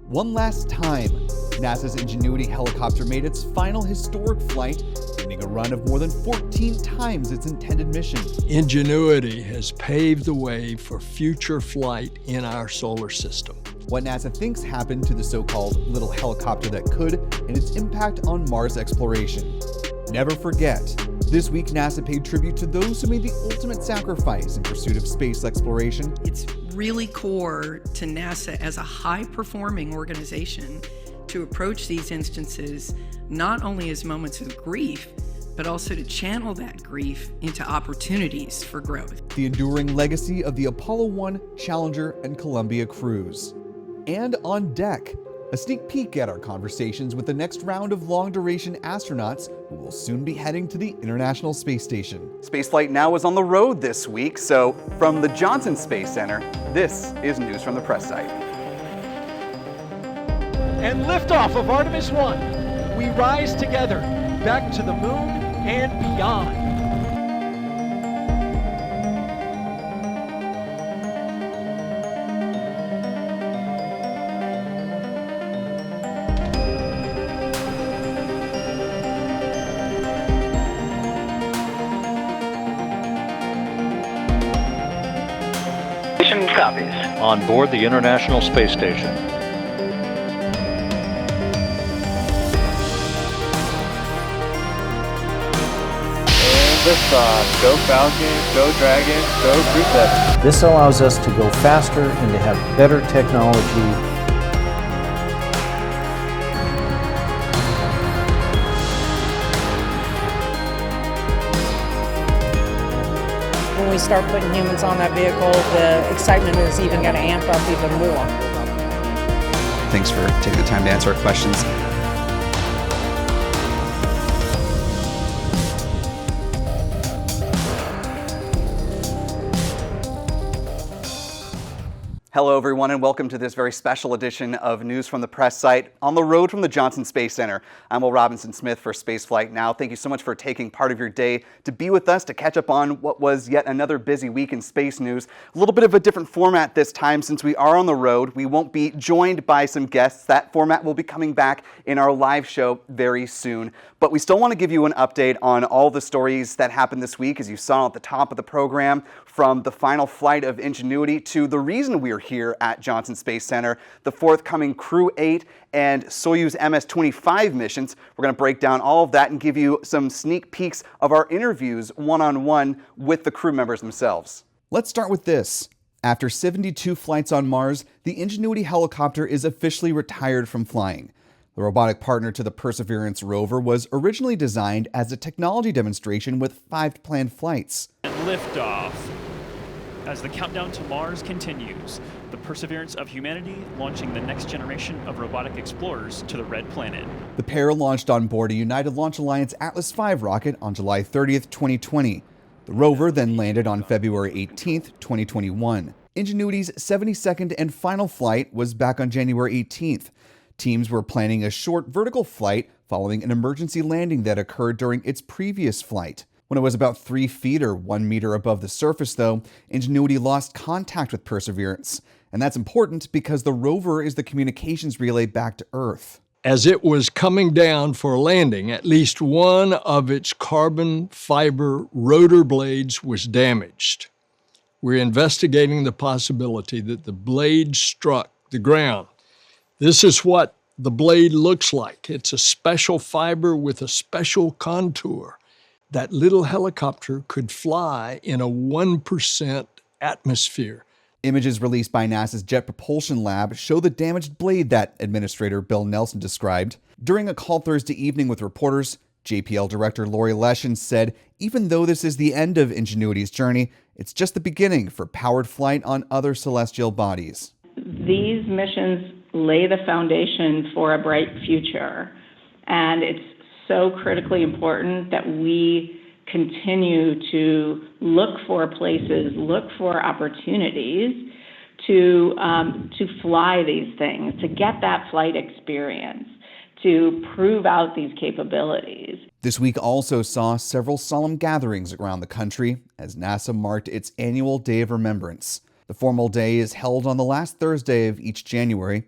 One last time, NASA's Ingenuity helicopter made its final historic flight, ending a run of more than 14 times its intended mission. Ingenuity has paved the way for future flight in our solar system. What NASA thinks happened to the so-called little helicopter that could, and its impact on Mars exploration. Never forget, this week NASA paid tribute to those who made the ultimate sacrifice in pursuit of space exploration. It's really core to NASA as a high-performing organization to approach these instances not only as moments of grief, but also to channel that grief into opportunities for growth. The enduring legacy of the Apollo 1, Challenger, and Columbia crews. And on deck, a sneak peek at our conversations with the next round of long-duration astronauts who will soon be heading to the International Space Station. Spaceflight now is on the road this week, so from the Johnson Space Center, this is news from the press site. And liftoff of Artemis 1. We rise together back to the moon and beyond. Copies. On board the International Space Station. And liftoff. Go Falcon, go Dragon, go Crew 7. This allows us to go faster and to have better technology. When we start putting humans on that vehicle, the excitement is even going to amp up even more. Thanks for taking the time to answer our questions. Hello everyone and welcome to this very special edition of News from the Press site on the road from the Johnson Space Center. I'm Will Robinson-Smith for Spaceflight Now. Thank you so much for taking part of your day to be with us to catch up on what was yet another busy week in space news. A little bit of a different format this time since we are on the road. We won't be joined by some guests. That format will be coming back in our live show very soon. But we still want to give you an update on all the stories that happened this week, as you saw at the top of the program, from the final flight of Ingenuity to the reason we're here at Johnson Space Center, the forthcoming Crew 8 and Soyuz MS-25 missions. We're going to break down all of that and give you some sneak peeks of our interviews one-on-one with the crew members themselves. Let's start with this. After 72 flights on Mars, the Ingenuity helicopter is officially retired from flying. The robotic partner to the Perseverance rover was originally designed as a technology demonstration with 5 planned flights. And liftoff. As the countdown to Mars continues, the perseverance of humanity launching the next generation of robotic explorers to the Red Planet. The pair launched on board a United Launch Alliance Atlas V rocket on July 30th, 2020. The rover then landed on February 18th, 2021. Ingenuity's 72nd and final flight was back on January 18th. Teams were planning a short vertical flight following an emergency landing that occurred during its previous flight. When it was about 3 feet or 1 meter above the surface, though, Ingenuity lost contact with Perseverance. And that's important because the rover is the communications relay back to Earth. As it was coming down for landing, at least one of its carbon fiber rotor blades was damaged. We're investigating the possibility that the blade struck the ground. This is what the blade looks like. It's a special fiber with a special contour. That little helicopter could fly in a 1% atmosphere. Images released by NASA's Jet Propulsion Lab show the damaged blade that Administrator Bill Nelson described. During a call Thursday evening with reporters, JPL Director Lori Leshin said, even though this is the end of Ingenuity's journey, it's just the beginning for powered flight on other celestial bodies. These missions lay the foundation for a bright future, and it's so critically important that we continue to look for places, look for opportunities to fly these things, to get that flight experience, to prove out these capabilities. This week also saw several solemn gatherings around the country as NASA marked its annual Day of Remembrance. The formal day is held on the last Thursday of each January.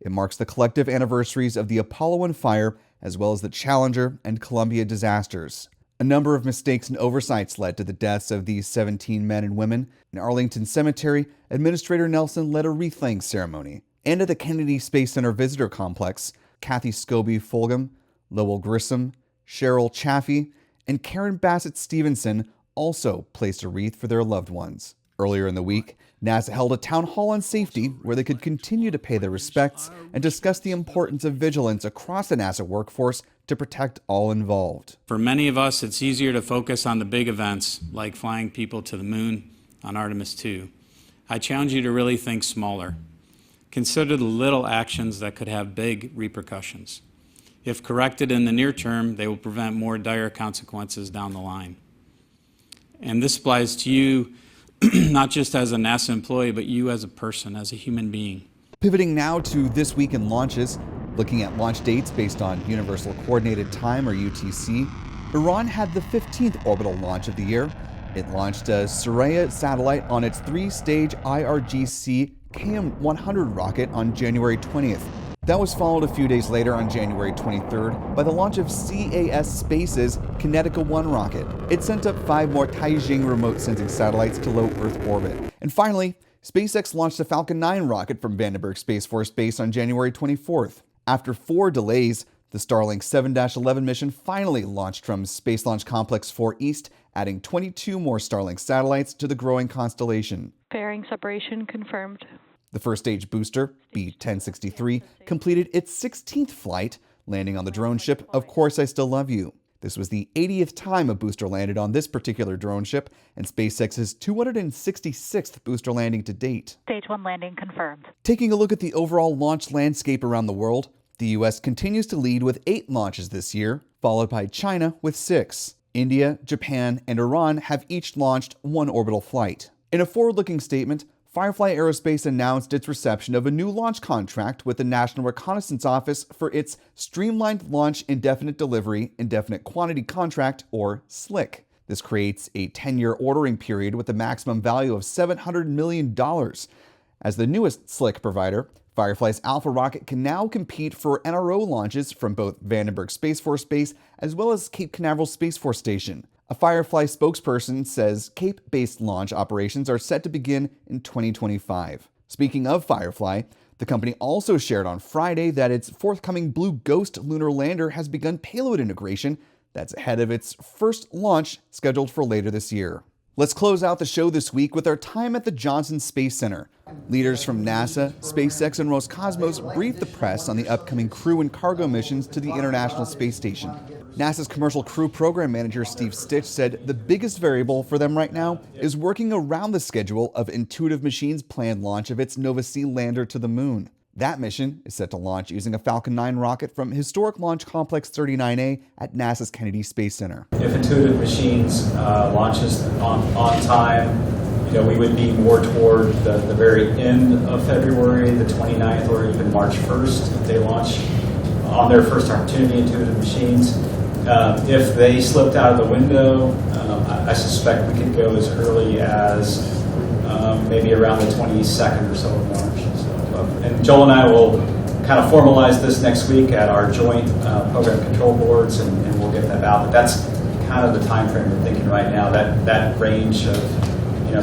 It marks the collective anniversaries of the Apollo 1 fire, as well as the Challenger and Columbia disasters. A number of mistakes and oversights led to the deaths of these 17 men and women. In Arlington Cemetery, Administrator Nelson led a wreath-laying ceremony. And at the Kennedy Space Center Visitor Complex, Kathy Scobie-Fulgham, Lowell Grissom, Cheryl Chaffee, and Karen Bassett Stevenson also placed a wreath for their loved ones. Earlier in the week, NASA held a town hall on safety where they could continue to pay their respects and discuss the importance of vigilance across the NASA workforce to protect all involved. For many of us, it's easier to focus on the big events, like flying people to the moon on Artemis 2. I challenge you to really think smaller. Consider the little actions that could have big repercussions. If corrected in the near term, they will prevent more dire consequences down the line. And this applies to you, not just as a NASA employee, but you as a person, as a human being. Pivoting now to This Week in Launches, looking at launch dates based on Universal Coordinated Time, or UTC, Iran had the 15th orbital launch of the year. It launched a Suraya satellite on its 3-stage IRGC KM-100 rocket on January 20th. That was followed a few days later on January 23rd by the launch of CAS Space's Kinetica 1 rocket. It sent up 5 more Taijing remote sensing satellites to low Earth orbit. And finally, SpaceX launched the Falcon 9 rocket from Vandenberg Space Force Base on January 24th. After 4 delays, the Starlink 7-11 mission finally launched from Space Launch Complex 4 East, adding 22 more Starlink satellites to the growing constellation. Fairing separation confirmed. The first stage booster, B-1063, completed its 16th flight, landing on the drone ship Of Course I Still Love You. This was the 80th time a booster landed on this particular drone ship, and SpaceX's 266th booster landing to date. Stage 1 landing confirmed. Taking a look at the overall launch landscape around the world, the U.S. continues to lead with 8 launches this year, followed by China with 6. India, Japan, and Iran have each launched 1 orbital flight. In a forward-looking statement, Firefly Aerospace announced its reception of a new launch contract with the National Reconnaissance Office for its Streamlined Launch Indefinite Delivery Indefinite Quantity Contract, or SLIC. This creates a 10-year ordering period with a maximum value of $700 million. As the newest SLIC provider, Firefly's Alpha rocket can now compete for NRO launches from both Vandenberg Space Force Base as well as Cape Canaveral Space Force Station. A Firefly spokesperson says Cape-based launch operations are set to begin in 2025. Speaking of Firefly, the company also shared on Friday that its forthcoming Blue Ghost lunar lander has begun payload integration that's ahead of its first launch scheduled for later this year. Let's close out the show this week with our time at the Johnson Space Center. Leaders from NASA, SpaceX, and Roscosmos briefed the press on the upcoming crew and cargo missions to the International Space Station. NASA's Commercial Crew Program Manager Steve Stitch said the biggest variable for them right now is working around the schedule of Intuitive Machines' planned launch of its Nova-C lander to the moon. That mission is set to launch using a Falcon 9 rocket from Historic Launch Complex 39A at NASA's Kennedy Space Center. If Intuitive Machines launches on time, we would be more toward the very end of February, the 29th, or even March 1st, if they launch on their first opportunity, Intuitive Machines. If they slipped out of the window, I suspect we could go as early as maybe around the 22nd or so of March. And Joel and I will kind of formalize this next week at our joint program control boards, and we'll get that out. But that's kind of the time frame we're thinking right now, that range of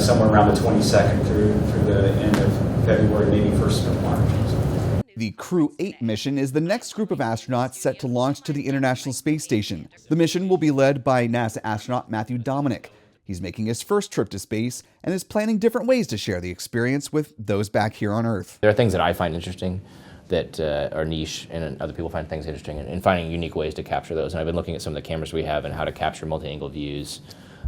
somewhere around the 22nd through the end of February, maybe 1st of March. The Crew 8 mission is the next group of astronauts set to launch to the International Space Station. The mission will be led by NASA astronaut Matthew Dominic. He's making his first trip to space and is planning different ways to share the experience with those back here on Earth. There are things that I find interesting that are niche, and other people find things interesting, and finding unique ways to capture those. And I've been looking at some of the cameras we have and how to capture multi-angle views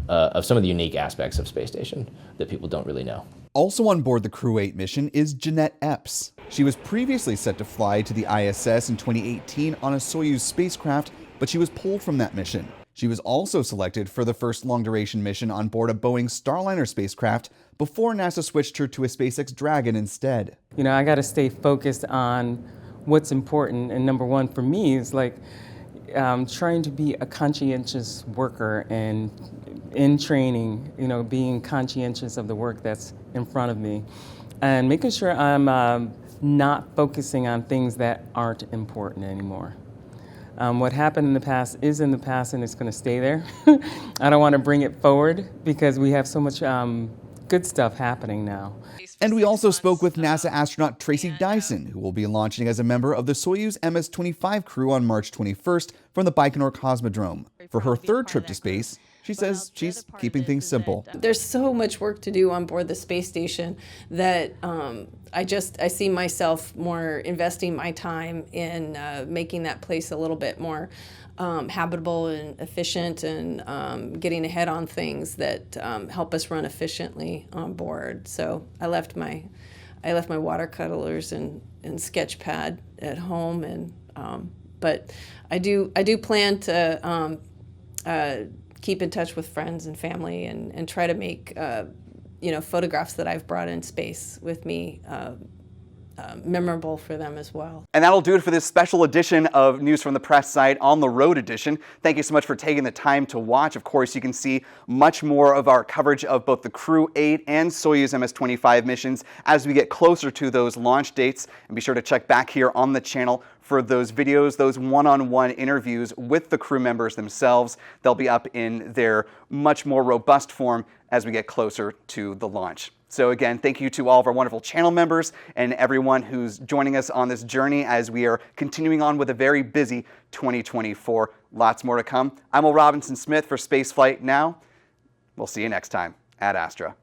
of some of the unique aspects of Space Station that people don't really know. Also on board the Crew 8 mission is Janette EPS. She was previously set to fly to the ISS in 2018 on a Soyuz spacecraft, but she was pulled from that mission. She was also selected for the first long-duration mission on board a Boeing Starliner spacecraft before NASA switched her to a SpaceX Dragon instead. I got to stay focused on what's important, and number one for me is trying to be a conscientious worker, and in training, being conscientious of the work that's in front of me, and making sure I'm not focusing on things that aren't important anymore. What happened in the past is in the past, and it's going to stay there. I don't want to bring it forward because we have so much good stuff happening now. And we also spoke with NASA astronaut Tracy Dyson, who will be launching as a member of the Soyuz MS-25 crew on March 21st from the Baikonur Cosmodrome. For her third trip to space, she says she's keeping things simple. There's so much work to do on board the space station that I see myself more investing my time in making that place a little bit more habitable and efficient, and getting ahead on things that help us run efficiently on board. So I left my watercolors and sketch pad at home, and but I do plan to keep in touch with friends and family, and try to make photographs that I've brought in space with me memorable for them as well. And that'll do it for this special edition of News from the Press site on the road edition. Thank you so much for taking the time to watch. Of course, you can see much more of our coverage of both the Crew 8 and Soyuz MS-25 missions as we get closer to those launch dates. And be sure to check back here on the channel for those videos, those one-on-one interviews with the crew members themselves. They'll be up in their much more robust form as we get closer to the launch. So again, thank you to all of our wonderful channel members and everyone who's joining us on this journey as we are continuing on with a very busy 2024. Lots more to come. I'm Will Robinson Smith for Spaceflight Now. We'll see you next time at Astra.